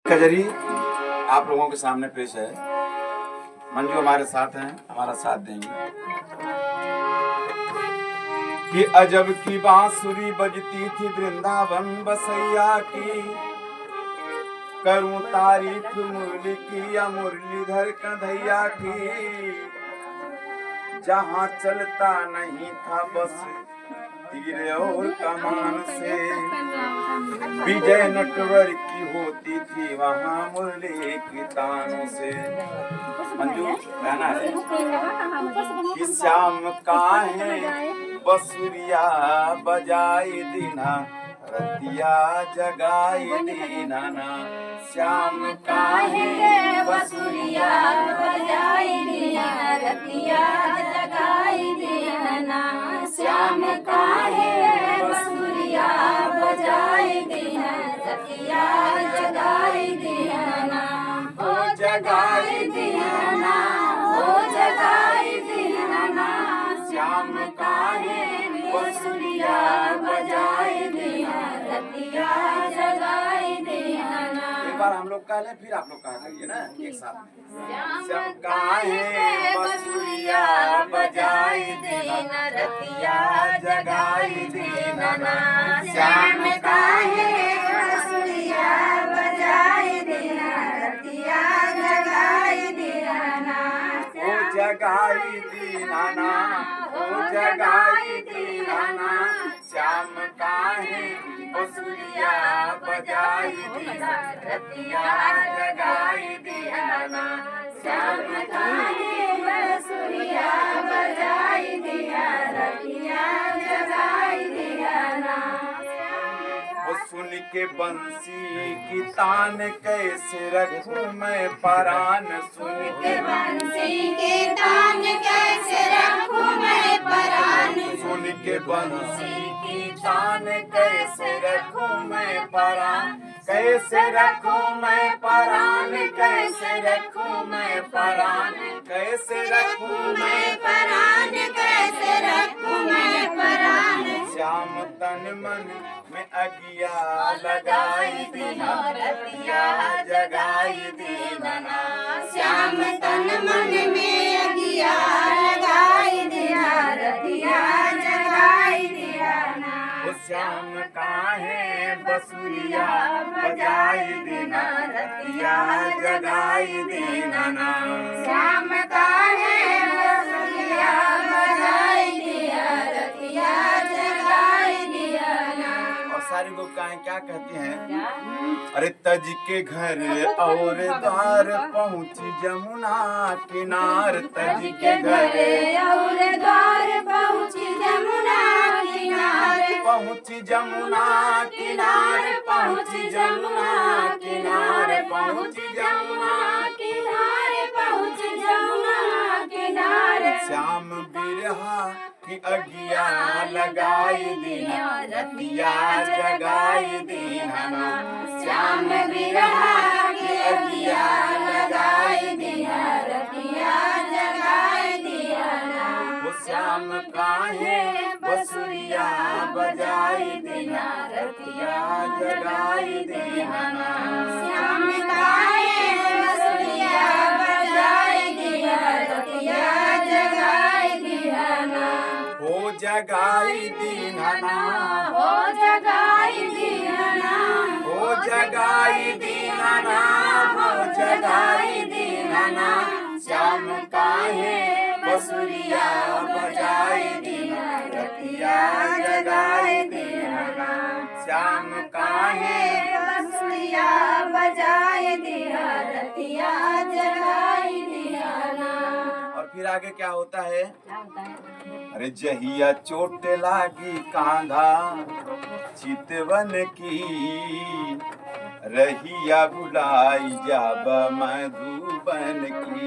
कजरी आप लोगों के सामने पेश है। मंजू हमारे साथ हैं, हमारा साथ देंगे। कि अजब की बांसुरी बजती थी वृंदावन बसैया की, करूं तारीफ मुरली की या मुरलीधर कन्हैया की। जहां चलता नहीं था बस तीर और कमान से, विजय नटवर की होती थी वहां मुरली की तानों से। मंजू गाना है कि श्याम काहे बसुरिया बजाई दीना, रतिया जगाई दीना ना। श्याम काहे बसुरिया बजाई दीना, रतिया जगाई दीना। श्याम काहे बसुरिया बजाई दीना, रतिया जगाई दीना। ओ जगाई दीना, ओ जगाई दीना। श्याम काहे बसुरिया बजाई दीना, रतिया जगाई दीना। एक बार हम लोग कह लें, फिर आप लोग कहा करिए ना एक साथ में। श्याम काहे बसुरिया बजाई दीना, रतिया जगाई दीना। श्याम काहे बसुरिया बजाई दीना, रतिया जगाई दीना। ओ जगाई दीना ना, ओ जगाई दीना ना। श्याम काहे बसुरिया बजाई दीना, रतिया जगाई दीना। श्याम काहे बसुरिया बजाई दीना, रतिया जगाई दीना। वो सुन के बंसी की तान कैसे रखूं मैं परान, सुन के बंसी के तान कैसे रखूं मैं परान। सुन के बंसी की तान कैसे रखूं मैं परान, कैसे रखूं मैं परान, कैसे रखूं मैं परान, कैसे रखूं मैं परान, कैसे रखूं मैं परान। श्याम तन मन में अगिया लगाई दीना, रतिया जगाई दीना। श्याम तन मन में अगिया लगाई दीना, रतिया जगाई दीना। ओ श्याम काहे बसुरिया बजाई दीना, रतिया जगाई दीना। श्याम काहे बसुरिया बजाई दीना, रतिया जगाई दीना। और सारी लोग काहे क्या कहते हैं? अरे तज के घर और द्वार पहुँची जमुना किनार, तज के घर और द्वार पहुँची जमुना किनार। पहुँची जमुना किनार, पहुँची जमुना किनार, पहुँची जमुना किनार, पहुँची जमुना किनार। श्याम बिरहा की अगिया लगाई दीना, रतिया जगाई दीना। श्याम बिरहा की अगिया लगाई दीना, रतिया जगाई दीना। वो श्याम काहे बसुरिया बजाई दीना, रतिया जगाई दीना। श्याम काहे बसुरिया बजाई दीना, रतिया जगाई दीना। हो जगाई दीना, हो जगाई दीना, हो जगाई दीना, हो जगाई दीना। श्याम काहे बसुरिया बजाई दीना, रतिया जगाई दीना। श्याम काहे बसुरिया बजाई दीना, रतिया जगाई दीना। और फिर आगे क्या होता है? अरे जहिया चोट लागी कांधा चितवन की, रहिया बुलाई जाब मधुबन की।